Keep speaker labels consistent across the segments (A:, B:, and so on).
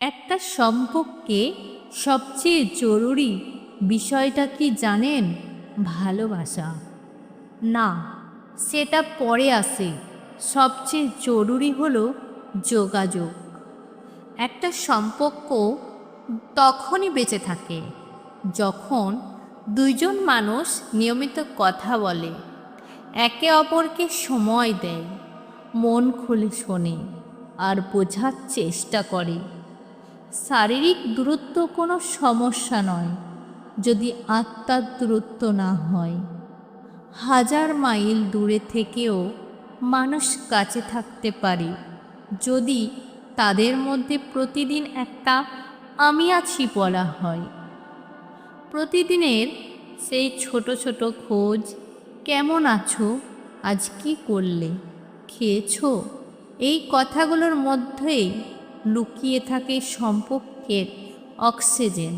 A: একটা সম্পর্কে সবচেয়ে জরুরি বিষয়টা কি জানেন? ভালোবাসা না, সেটা পরে আসে। সবচেয়ে জরুরি হলো যোগাযোগ। একটা সম্পর্ক তখনই বেঁচে থাকে যখন দুইজন মানুষ নিয়মিত কথা বলে, একে অপরকে সময় দেয়, মন খুলে শোনে আর বোঝার চেষ্টা করে। শারীরিক দূরত্ব কোনো সমস্যা নয় যদি আত্মার দূরত্ব না হয়। 1000 মাইল দূরে থেকেও মানুষ কাছে থাকতে পারে যদি তাদের মধ্যে প্রতিদিন একটা আমি আছি বলা হয়। প্রতিদিনের সেই ছোট ছোট খোঁজ, কেমন আছো, আজ কি করলে, খেয়েছো, এই কথাগুলোর মধ্যেই লুকিয়ে থাকে সম্পর্কের অক্সিজেন।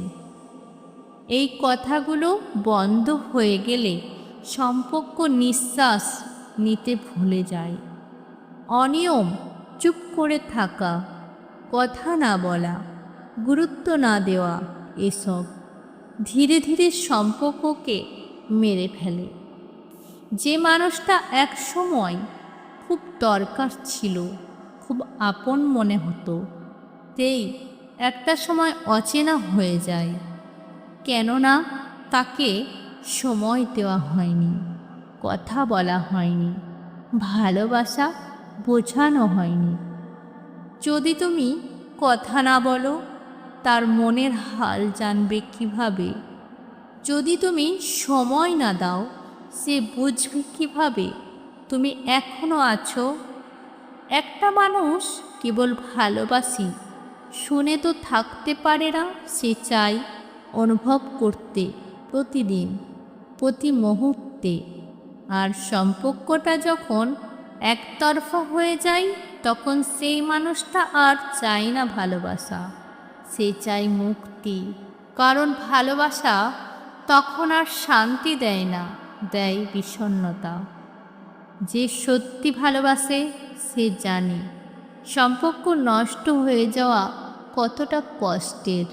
A: এই কথাগুলো বন্ধ হয়ে গেলে সম্পর্ক নিঃশ্বাস নিতে ভুলে যায়। অনিয়ম, চুপ করে থাকা, কথা না বলা, গুরুত্ব না দেওয়া, এসব ধীরে ধীরে সম্পর্ককে মেরে ফেলে। যে মানুষটা এক সময় খুব দরকার ছিল, খুব আপন মনে হতো, তেই একটা সময় অচেনা হয়ে যায়। কেননা তাকে সময় দেওয়া হয়নি, কথা বলা হয়নি, ভালোবাসা বোঝানো হয়নি। যদি তুমি কথা না বলো, তার মনের হাল জানবে কিভাবে? যদি তুমি সময় না দাও, সে বুঝবে কিভাবে তুমি এখনো আছো? একটা মানুষ কেবল ভালোবাসি শুনে তো থাকতে পারে না, সে চাই অনুভব করতে প্রতিদিন, প্রতি মুহূর্তে। আর সম্পর্কটা যখন একতরফা হয়ে যায়, তখন সেই মানুষটা আর চায় না ভালোবাসা, সে চায় মুক্তি। কারণ ভালোবাসা তখন আর শান্তি দেয় না, দেয় বিষণ্ণতা। যে সত্যি ভালোবাসে সে জানে সম্পর্ক নষ্ট হয়ে যাওয়া কতটা কষ্টের।